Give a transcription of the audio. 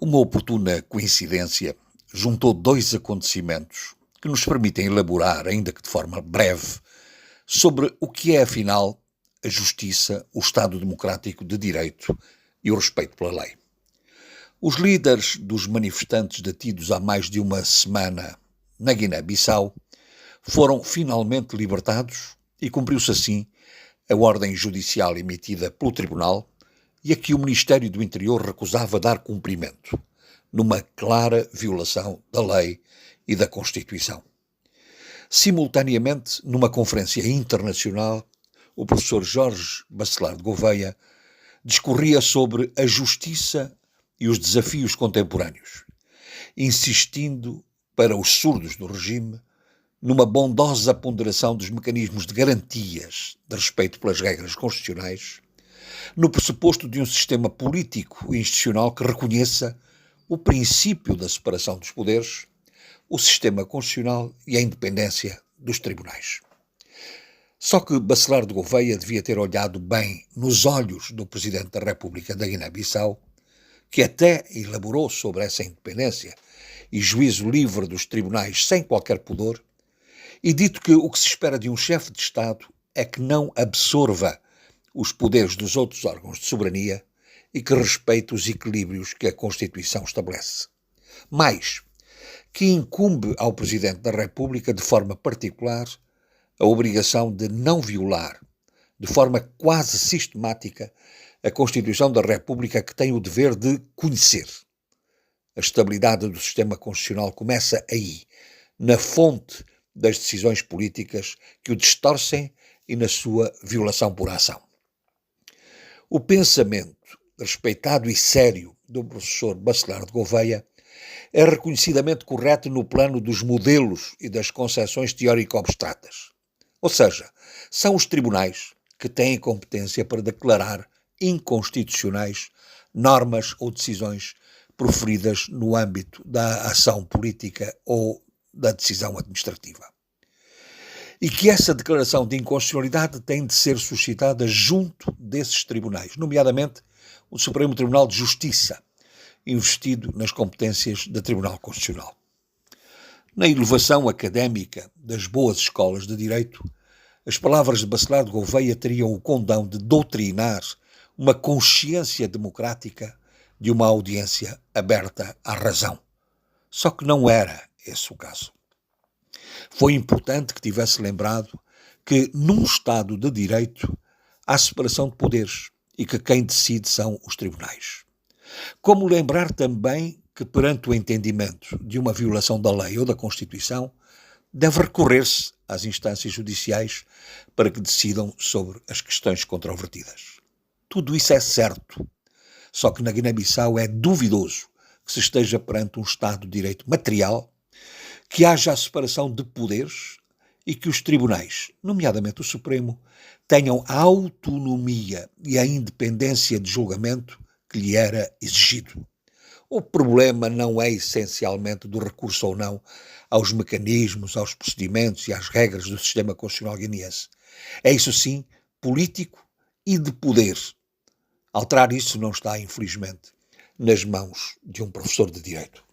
Uma oportuna coincidência juntou dois acontecimentos que nos permitem elaborar, ainda que de forma breve, sobre o que é, afinal, a justiça, o Estado democrático de direito e o respeito pela lei. Os líderes dos manifestantes detidos há mais de uma semana na Guiné-Bissau foram finalmente libertados e cumpriu-se assim a ordem judicial emitida pelo Tribunal e a que o Ministério do Interior recusava dar cumprimento, numa clara violação da lei e da Constituição. Simultaneamente, numa conferência internacional, o professor Jorge Bacelar de Gouveia discorria sobre a justiça e os desafios contemporâneos, insistindo para os surdos do regime numa bondosa ponderação dos mecanismos de garantias de respeito pelas regras constitucionais, no pressuposto de um sistema político e institucional que reconheça o princípio da separação dos poderes, o sistema constitucional e a independência dos tribunais. Só que Bacelar de Gouveia devia ter olhado bem nos olhos do Presidente da República da Guiné-Bissau, que até elaborou sobre essa independência e juízo livre dos tribunais sem qualquer pudor, e dito que o que se espera de um chefe de Estado é que não absorva os poderes dos outros órgãos de soberania e que respeite os equilíbrios que a Constituição estabelece. Mais, que incumbe ao Presidente da República, de forma particular, a obrigação de não violar, de forma quase sistemática, a Constituição da República, que tem o dever de conhecer. A estabilidade do sistema constitucional começa aí, na fonte das decisões políticas que o distorcem e na sua violação por ação. O pensamento respeitado e sério do professor Bacelar de Gouveia é reconhecidamente correto no plano dos modelos e das concepções teórico-abstratas. Ou seja, são os tribunais que têm competência para declarar inconstitucionais normas ou decisões proferidas no âmbito da ação política ou da decisão administrativa. E que essa declaração de inconstitucionalidade tem de ser suscitada junto desses tribunais, nomeadamente o Supremo Tribunal de Justiça, investido nas competências do Tribunal Constitucional. Na elevação académica das boas escolas de direito, as palavras de Bacelar de Gouveia teriam o condão de doutrinar uma consciência democrática de uma audiência aberta à razão. Só que não era esse o caso. Foi importante que tivesse lembrado que, num Estado de Direito, há separação de poderes e que quem decide são os tribunais. Como lembrar também que, perante o entendimento de uma violação da lei ou da Constituição, deve recorrer-se às instâncias judiciais para que decidam sobre as questões controvertidas. Tudo isso é certo, só que na Guiné-Bissau é duvidoso que se esteja perante um Estado de Direito material, que haja a separação de poderes e que os tribunais, nomeadamente o Supremo, tenham a autonomia e a independência de julgamento que lhe era exigido. O problema não é essencialmente do recurso ou não aos mecanismos, aos procedimentos e às regras do sistema constitucional guineense. É isso sim político e de poder. Alterar isso não está, infelizmente, nas mãos de um professor de Direito.